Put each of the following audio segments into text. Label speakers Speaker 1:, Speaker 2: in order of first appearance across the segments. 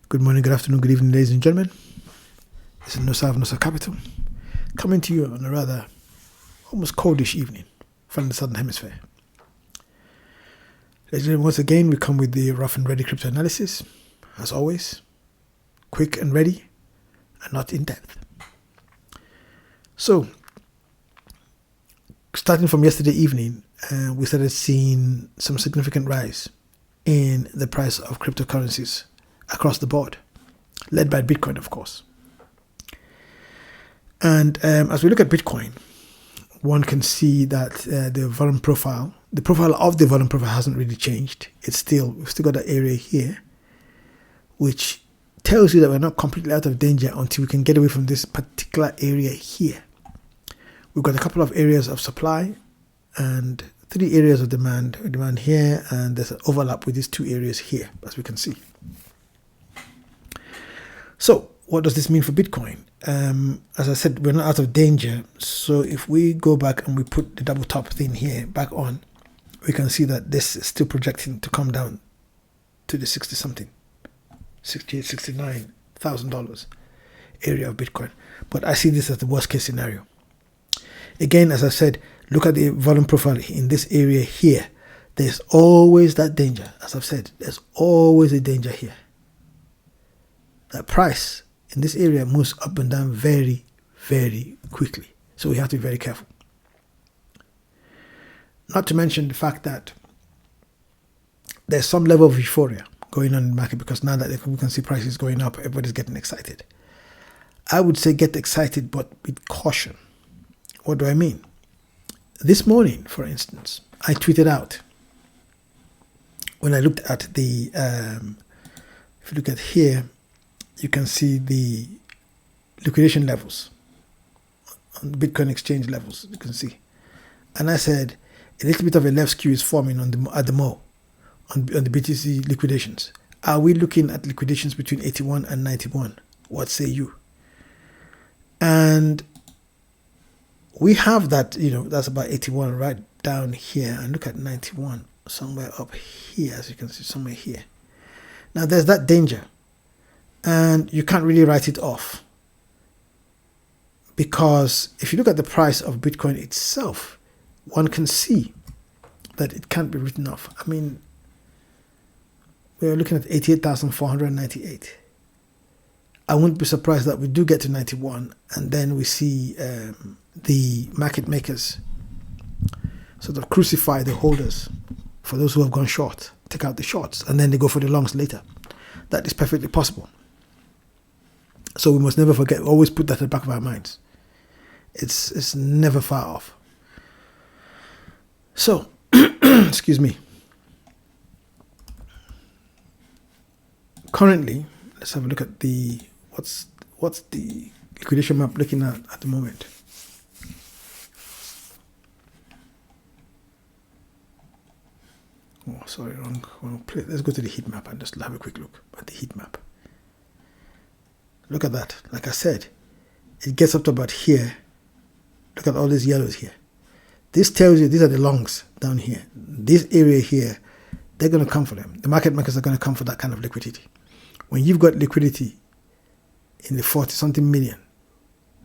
Speaker 1: Good morning, good afternoon, good evening, ladies and gentlemen. This is Nosa Capital, coming to you on a rather almost coldish evening from the Southern Hemisphere. Ladies and gentlemen, once again, we come with the rough and ready crypto analysis, as always, quick and ready, and not in depth. So, starting from yesterday evening, we started seeing some significant rise in the price of cryptocurrencies across the board, led by Bitcoin, of course. And as we look at Bitcoin, one can see that the volume profile, the profile of the volume profile hasn't really changed. We've still got that area here, which tells you that we're not completely out of danger until we can get away from this particular area here. We've got a couple of areas of supply and 3 areas of demand here, and there's an overlap with these 2 areas here, as we can see. So, what does this mean for Bitcoin? As I said, we're not out of danger. So if we go back and we put the double top thing here back on, we can see that this is still projecting to come down to the 60-something, $69,000 area of Bitcoin. But I see this as the worst case scenario. Again, as I said, look at the volume profile in this area here. There's always that danger. As I've said, there's always a danger here. That price in this area moves up and down very, very quickly. So we have to be very careful. Not to mention the fact that there's some level of euphoria going on in the market, because now that we can see prices going up, everybody's getting excited. I would say get excited, but with caution. What do I mean? This morning, for instance, I tweeted out, when I looked at the, if you look at here, you can see the liquidation levels on Bitcoin exchange levels, you can see. And I said, a little bit of a left skew is forming at the Mo, on the BTC liquidations. Are we looking at liquidations between 81 and 91? What say you? And we have that, that's about 81 right down here. And look at 91, somewhere up here, as you can see, somewhere here. Now there's that danger. And you can't really write it off, because if you look at the price of Bitcoin itself, one can see that it can't be written off. I mean, we're looking at 88,498. I wouldn't be surprised that we do get to 91, and then we see the market makers sort of crucify the holders for those who have gone short, take out the shorts, and then they go for the longs later. That is perfectly possible. So we must never forget, always put that at the back of our minds. It's never far off. So, excuse me. Currently, let's have a look at the, what's the liquidation map looking at the moment. Oh, sorry, wrong place. Let's go to the heat map and just have a quick look at the heat map. Look at that. Like I said, it gets up to about here. Look at all these yellows here. This tells you these are the longs down here. This area here, they're going to come for them. The market makers are going to come for that kind of liquidity. When you've got liquidity in the 40-something million,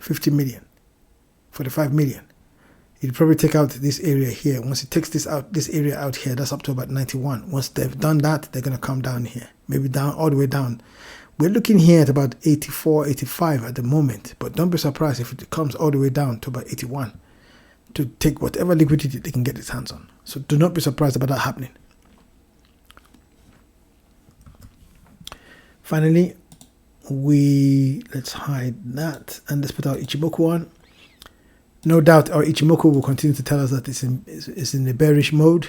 Speaker 1: 50 million, 45 million, you'd probably take out this area here. Once it takes this area out here, that's up to about 91. Once they've done that, they're going to come down here, maybe down, all the way down. We're looking here at about 84, 85 at the moment, but don't be surprised if it comes all the way down to about 81 to take whatever liquidity they can get its hands on. So do not be surprised about that happening. Finally, let's hide that and let's put our Ichimoku on. No doubt our Ichimoku will continue to tell us that it's in the bearish mode.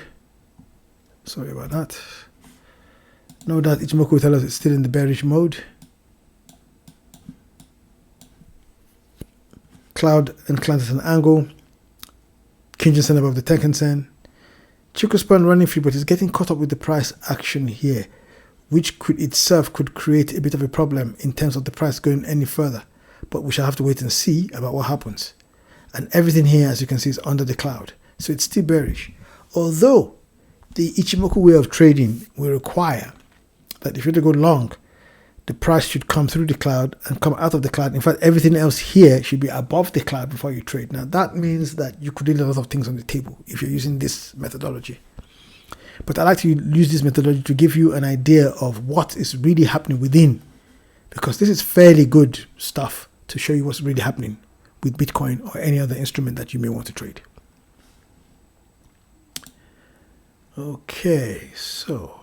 Speaker 1: Sorry about that. No doubt Ichimoku will tell us it's still in the bearish mode. Cloud and Clant at an angle. Kinjin-sen above the Tenkan-sen. Chikou-span running free, but it's getting caught up with the price action here, which could create a bit of a problem in terms of the price going any further. But we shall have to wait and see about what happens. And everything here, as you can see, is under the cloud. So it's still bearish. Although the Ichimoku way of trading will require that if you were to go long, the price should come through the cloud and come out of the cloud. In fact, everything else here should be above the cloud before you trade. Now, that means that you could leave a lot of things on the table if you're using this methodology. But I like to use this methodology to give you an idea of what is really happening within, because this is fairly good stuff to show you what's really happening with Bitcoin or any other instrument that you may want to trade. Okay, so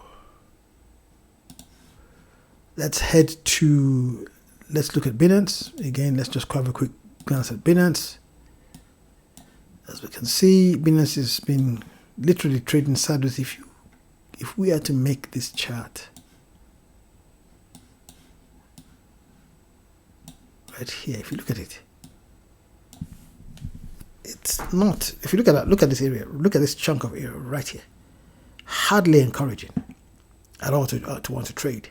Speaker 1: let's look at Binance. Again, let's just have a quick glance at Binance. As we can see, Binance has been literally trading sideways. If we are to make this chart right here, if you look at it, it's not, if you look at that, look at this area, look at this chunk of area right here, hardly encouraging at all to want to trade.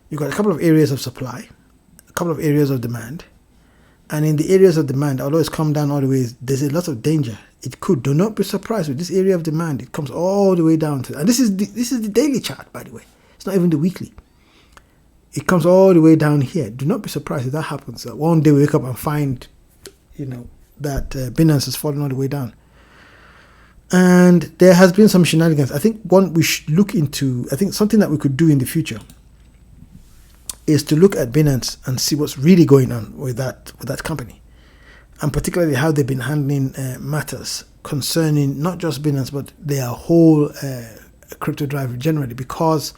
Speaker 1: You've got a couple of areas of supply, a couple of areas of demand, and in the areas of demand, although it's come down all the way, there's a lot of danger. It could, do not be surprised with this area of demand. It comes all the way down to, and this is the daily chart, by the way. It's not even the weekly. It comes all the way down here. Do not be surprised if that happens. One day we wake up and find, that Binance has fallen all the way down. And there has been some shenanigans. I think one we should look into, I think something that we could do in the future is to look at Binance and see what's really going on with that company, and particularly how they've been handling matters concerning not just Binance but their whole crypto drive generally, because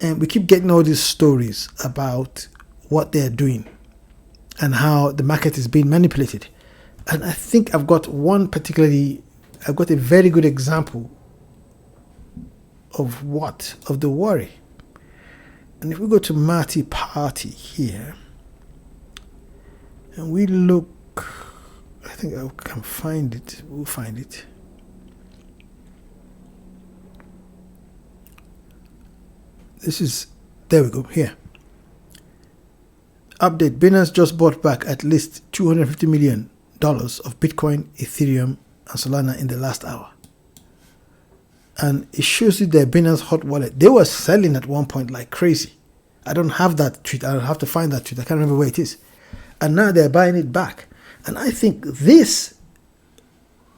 Speaker 1: we keep getting all these stories about what they're doing and how the market is being manipulated. And I think I've got a very good example of the worry. And if we go to Marty Party here, and we look, I think I can find it, we'll find it. There we go, here. Update, Binance just bought back at least $250 million of Bitcoin, Ethereum, and Solana in the last hour. And it shows you their Binance hot wallet. They were selling at one point like crazy. I don't have that tweet. I'll have to find that tweet. I can't remember where it is. And now they're buying it back. And I think this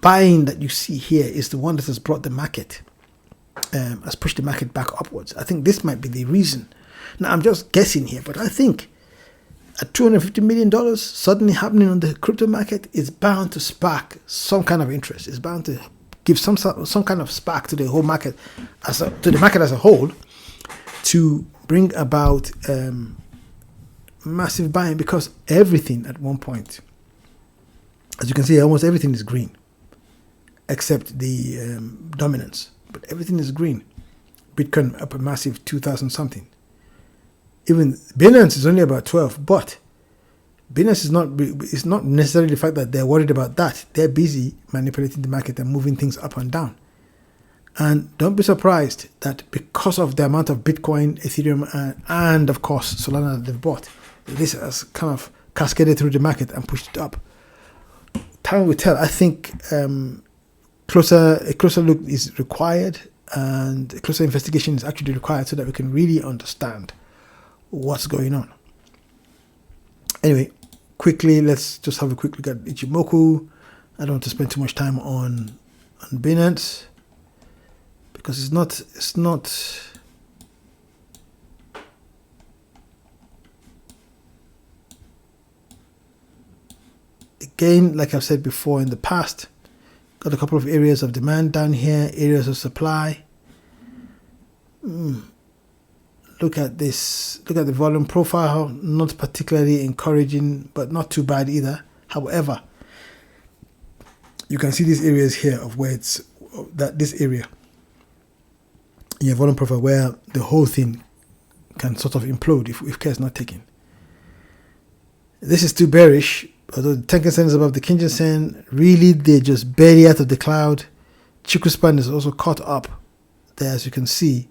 Speaker 1: buying that you see here is the one that has brought the market, has pushed the market back upwards. I think this might be the reason. Now, I'm just guessing here, but I think at $250 million suddenly happening on the crypto market is bound to spark some kind of interest. It's bound to give some kind of spark to the whole market, to the market as a whole, to bring about massive buying, because everything at one point, as you can see, almost everything is green except the dominance, but everything is green. Bitcoin up a massive 2,000 something. Even Binance is only about 12, but Binance is not necessarily the fact that they're worried about that. They're busy manipulating the market and moving things up and down. And don't be surprised that because of the amount of Bitcoin, Ethereum, and of course Solana that they've bought, this has kind of cascaded through the market and pushed it up. Time will tell. I think a closer look is required, and a closer investigation is actually required so that we can really understand what's going on. Anyway, quickly, let's just have a quick look at Ichimoku. I don't want to spend too much time on Binance, because it's not again, like I've said before in the past, got a couple of areas of demand down here, areas of supply. Look at this. Look at the volume profile. Not particularly encouraging, but not too bad either. However, you can see these areas here of where it's this area in your volume profile where the whole thing can sort of implode if care is not taken. This is too bearish. Although the Tenkan Sen is above the Kinjin Sen, really they're just barely out of the cloud. Chiku Span is also caught up there, as you can see,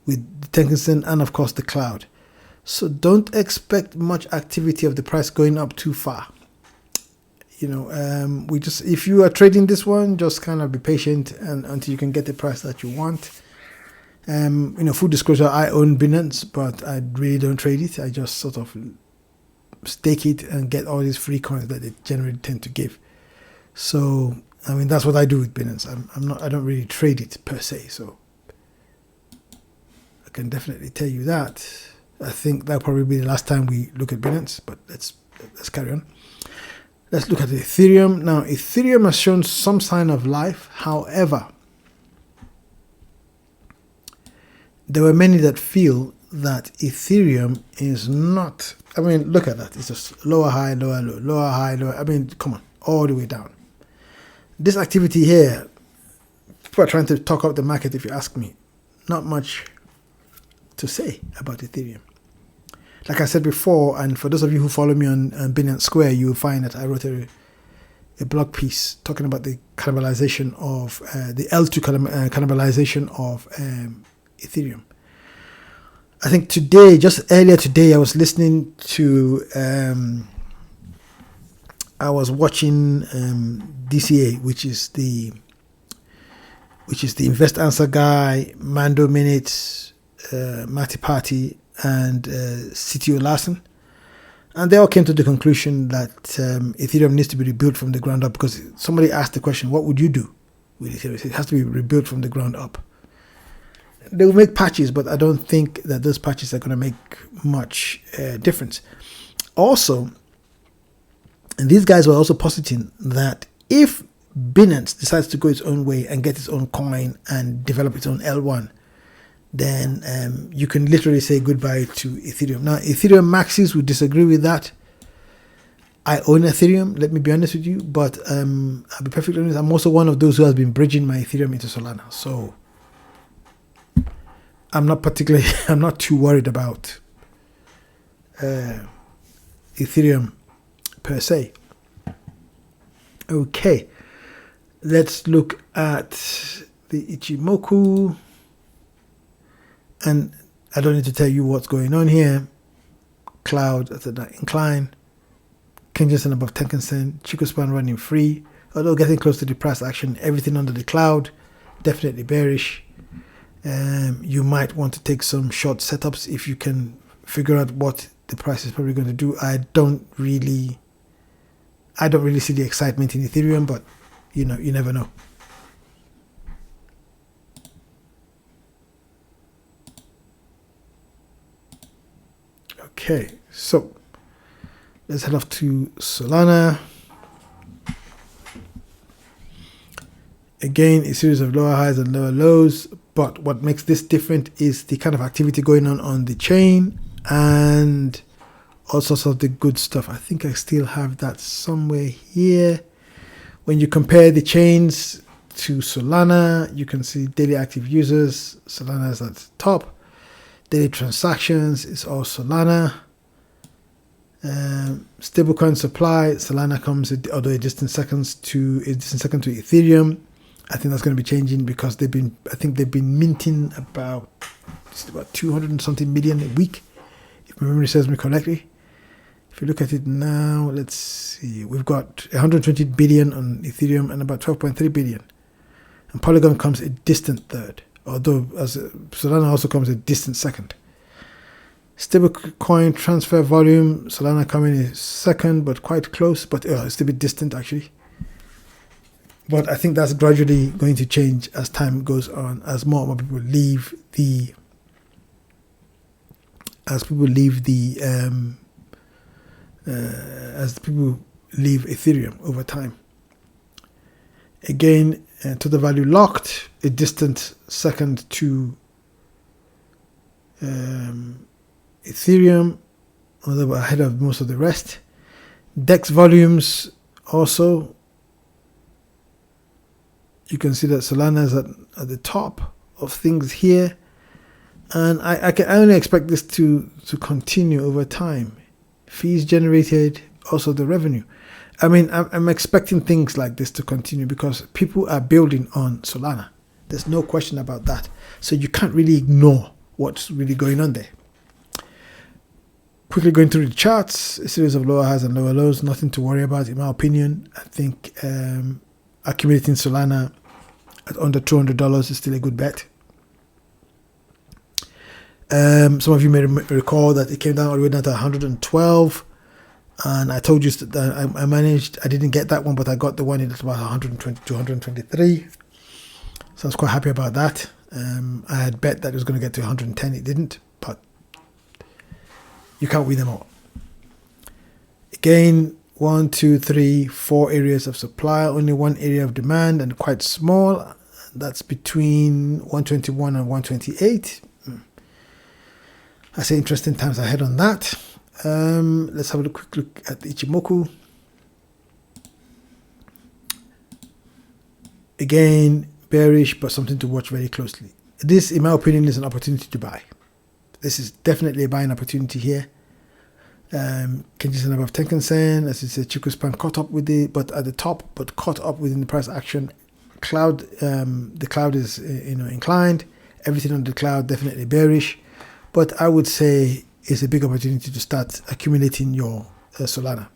Speaker 1: with the Tenkan Sen and of course the cloud. So don't expect much activity of the price going up too far. If you are trading this one, just kind of be patient and until you can get the price that you want. Full disclosure, I own Binance, but I really don't trade it. I just sort of stake it and get all these free coins that they generally tend to give. So, that's what I do with Binance. I don't really trade it per se. So, I can definitely tell you that. I think that'll probably be the last time we look at Binance, but let's carry on. Let's look at Ethereum. Now, Ethereum has shown some sign of life. However, there were many that feel that Ethereum is not. Look at that. It's just lower high, lower low, lower high, lower. Come on, all the way down. This activity here, people are trying to talk up the market, if you ask me. Not much to say about Ethereum. Like I said before, and for those of you who follow me on Binance Square, you will find that I wrote a blog piece talking about the cannibalization of the L2 cannibalization of Ethereum. I think today, just earlier today, I was listening to, I was watching DCA, which is the Invest Answer guy, Mando Minutes, Matty Party, and CTO Larson. And they all came to the conclusion that Ethereum needs to be rebuilt from the ground up, because somebody asked the question, what would you do with Ethereum? It has to be rebuilt from the ground up. They will make patches, but I don't think that those patches are going to make much difference. Also, and these guys were also positing that if Binance decides to go its own way and get its own coin and develop its own L1, then you can literally say goodbye to Ethereum. Now, Ethereum maxis would disagree with that. I own Ethereum, let me be honest with you, but I'll be perfectly honest, I'm also one of those who has been bridging my Ethereum into Solana. So I'm not too worried about Ethereum per se. Okay, let's look at the Ichimoku. And I don't need to tell you what's going on here. Cloud at the incline. Kingerson above 10%. Chicospan running free. Although getting close to the price action. Everything under the cloud. Definitely bearish. You might want to take some short setups if you can figure out what the price is probably going to do. I don't really see the excitement in Ethereum, but you never know. Okay, so let's head off to Solana. Again, a series of lower highs and lower lows, but what makes this different is the kind of activity going on the chain and all sorts of the good stuff. I think I still have that somewhere here. When you compare the chains to Solana, you can see daily active users. Solana is at the top. Daily transactions is all Solana. Stablecoin supply, Solana comes although a distant second to Ethereum. I think that's going to be changing because they've been minting about 200 and something million a week, if my memory serves me correctly. If you look at it now, let's see, we've got 120 billion on Ethereum and about 12.3 billion. And Polygon comes a distant third, although as Solana also comes a distant second. Stablecoin transfer volume, Solana coming in second, but quite close, but it's a bit distant actually. But I think that's gradually going to change as time goes on, as more and more people leave Ethereum over time. Again, to the value locked, a distant second to Ethereum, although ahead of most of the rest. DEX volumes also, you can see that Solana is at the top of things here, and I can only expect this to continue over time. Fees generated, also the revenue. I'm expecting things like this to continue because people are building on Solana. There's no question about that. So you can't really ignore what's really going on there. Quickly going through the charts, a series of lower highs and lower lows, nothing to worry about in my opinion. I think accumulating Solana at under $200 is still a good bet. Some of you may recall that it came down all the way down to 112, and I told you that I didn't get that one, but I got the one at about 120 to 123. So I was quite happy about that. I had bet that it was going to get to 110. It didn't, but you can't win them all. Again, 1, 2, 3, 4 areas of supply, only one area of demand, and quite small. That's between 121 and 128. I say interesting times ahead on that. Let's have a quick look at the Ichimoku. Again, bearish, but something to watch very closely. This, in my opinion, is an opportunity to buy. This is definitely a buying opportunity here. Kenji-san above Tenkan-sen, as it's a Chiku span caught up with it, but at the top, but caught up within the price action. Cloud, the cloud is inclined. Everything on the cloud definitely bearish. But I would say it's a big opportunity to start accumulating your Solana.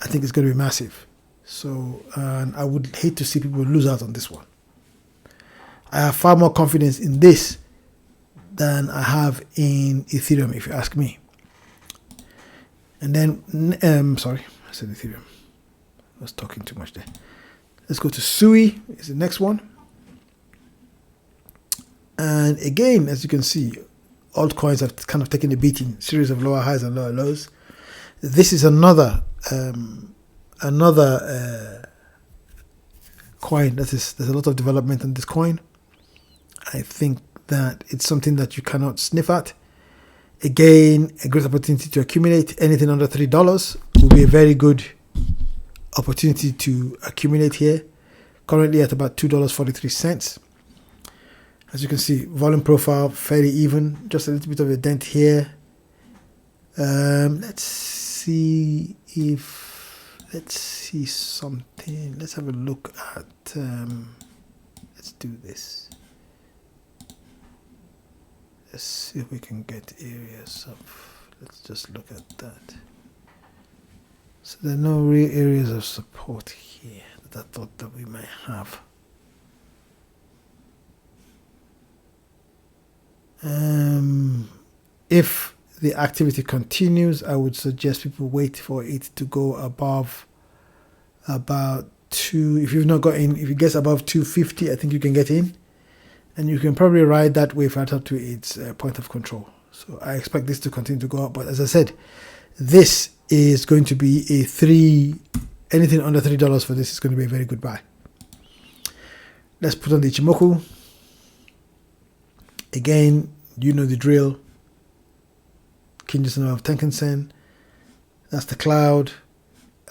Speaker 1: I think it's going to be massive. So, and I would hate to see people lose out on this one. I have far more confidence in this than I have in Ethereum, if you ask me. And then, sorry, I said Ethereum. I was talking too much there. Let's go to Sui, is the next one. And again, as you can see, altcoins have kind of taken a beating, series of lower highs and lower lows. This is another coin. There's a lot of development on this coin. I think that it's something that you cannot sniff at. Again, a great opportunity to accumulate. Anything under $3 will be a very good opportunity to accumulate here. Currently at about $2.43. As you can see, volume profile fairly even, just a little bit of a dent here. Let's see something. Let's have a look at, let's do this. Let's see if we can get areas of, let's just look at that. So there are no real areas of support here that I thought that we might have. If the activity continues, I would suggest people wait for it to go above about 2. If you've not got in, if it gets above 250, I think you can get in, and you can probably ride that wave right up to its point of control. So I expect this to continue to go up, but as I said, this is going to be anything under $3 for this is going to be a very good buy. Let's put on the Ichimoku. Again, you know the drill. Kinji-san of Tenkan-sen. That's the cloud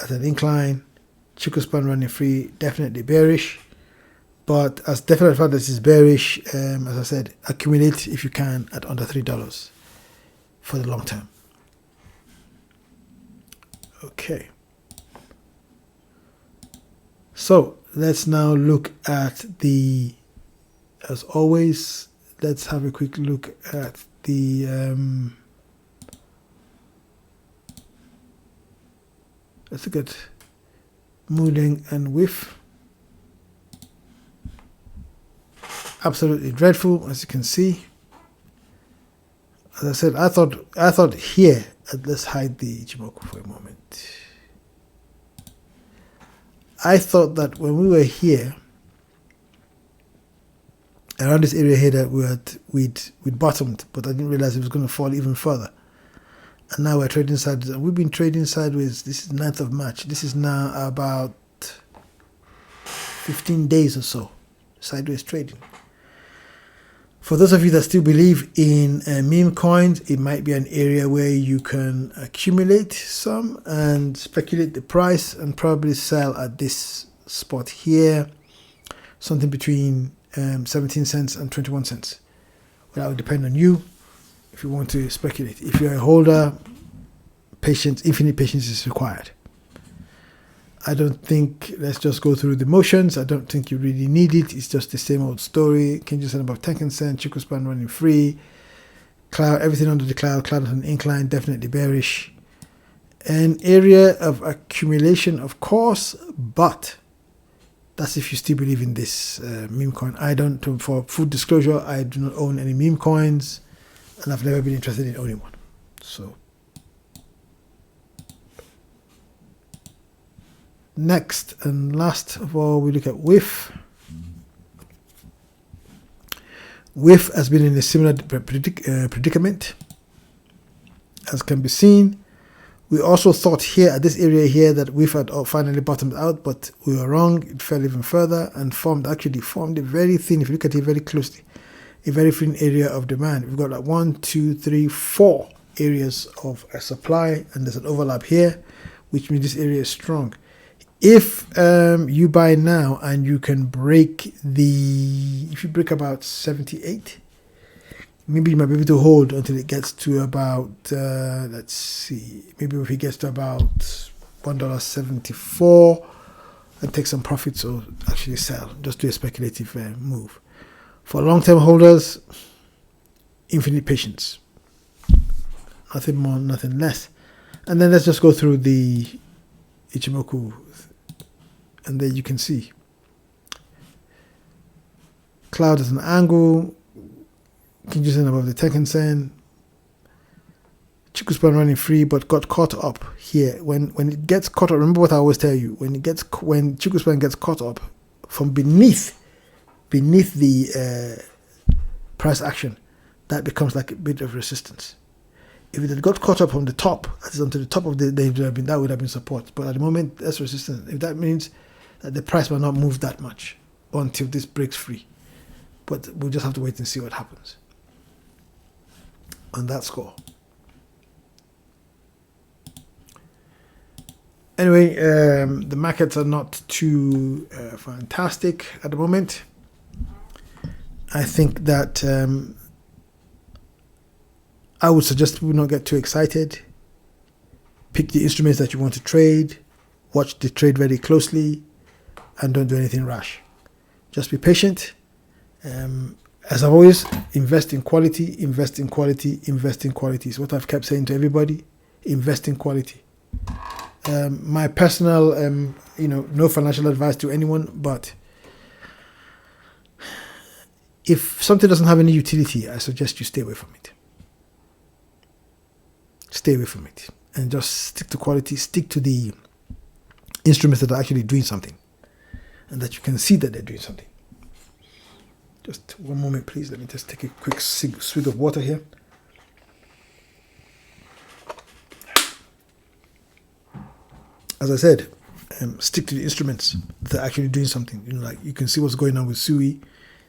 Speaker 1: at an incline. Chiku span running free, definitely bearish. But as definite fact this is bearish, as I said, accumulate if you can at under $3 for the long term. Okay. So let's now look at as always, let's have a quick look at the let's look at Moodeng and Whiff. Absolutely dreadful, as you can see. As I said, I thought here, let's hide the Ichimoku for a moment. I thought that when we were here, around this area here, that we'd bottomed, but I didn't realize it was going to fall even further. And now we're trading sideways, and we've been trading sideways. This is 9th of March. This is now about 15 days or so, sideways trading. For those of you that still believe in meme coins, it might be an area where you can accumulate some and speculate the price and probably sell at this spot here, something between 17 cents and 21 cents. Well, that would depend on you if you want to speculate. If you're a holder, infinite patience is required. I don't think, let's just go through the motions. I don't think you really need it. It's just the same old story. Kenji-san above Tenkan-sen, Chiku span running free. Cloud, everything under the cloud on an incline, definitely bearish. An area of accumulation, of course, but that's if you still believe in this meme coin. I don't, for full disclosure, I do not own any meme coins. and I've never been interested in owning one. So next and last of all, we look at WIF. WIF has been in a similar predicament, as can be seen. We also thought here at this area here that WIF had finally bottomed out, but we were wrong. It fell even further and formed a very thin, if you look at it very closely, a very thin area of demand. We've got like 1, 2, 3, 4 areas of supply, and there's an overlap here, which means this area is strong. If you buy now and you can break if you break about 78, maybe you might be able to hold until it gets to about, let's see, maybe if it gets to about $1.74 and take some profits or actually sell, just do a speculative move. For long-term holders, infinite patience. Nothing more, nothing less. And then let's just go through the Ichimoku, and there you can see cloud at an angle, Kinji-sen above the Tenkan-sen, Chikuspan running free but got caught up here. When it gets caught up, remember what I always tell you, when Chikuspan gets caught up from beneath the price action, that becomes like a bit of resistance. If it had got caught up on the top, that is onto the top of that would have been support. But at the moment, that's resistance. If that means that the price will not move that much until this breaks free. But we'll just have to wait and see what happens on that score. Anyway, the markets are not too fantastic at the moment. I think that I would suggest people not get too excited. Pick the instruments that you want to trade. Watch the trade very closely, and don't do anything rash. Just be patient. As I've always, invest in quality, invest in quality, invest in quality. It's what I've kept saying to everybody. Invest in quality. My personal, no financial advice to anyone, but if something doesn't have any utility, I suggest you stay away from it. Stay away from it and just stick to quality. Stick to the instruments that are actually doing something and that you can see that they're doing something. Just one moment, please. Let me just take a quick swig of water here. As I said, stick to the instruments that are actually doing something. Like you can see what's going on with SUI,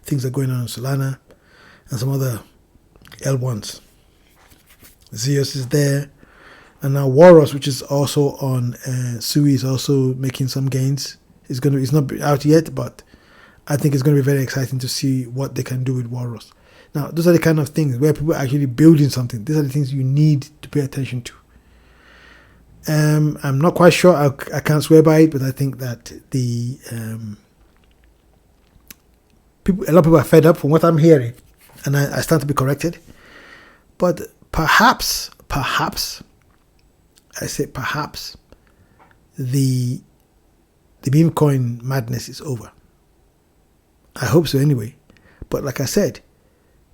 Speaker 1: things are going on in Solana, and some other L1s. Zeus is there, and now Walrus, which is also on SUI, is also making some gains. It's not out yet, but I think it's going to be very exciting to see what they can do with Walrus. Now, those are the kind of things where people are actually building something. These are the things you need to pay attention to. I'm not quite sure. I can't swear by it, but I think that a lot of people are fed up from what I'm hearing, and I stand to be corrected. But perhaps, I say perhaps, the meme coin madness is over. I hope so anyway. But like I said,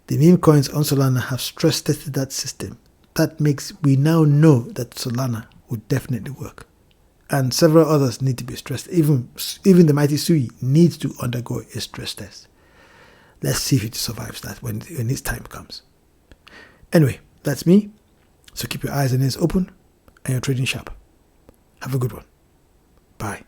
Speaker 1: the meme coins on Solana have stress tested that system. That makes we now know that Solana would definitely work. And several others need to be stressed. Even the mighty Sui needs to undergo a stress test. Let's see if it survives that when its time comes. Anyway, that's me. So keep your eyes and ears open and your trading sharp. Have a good one. Bye.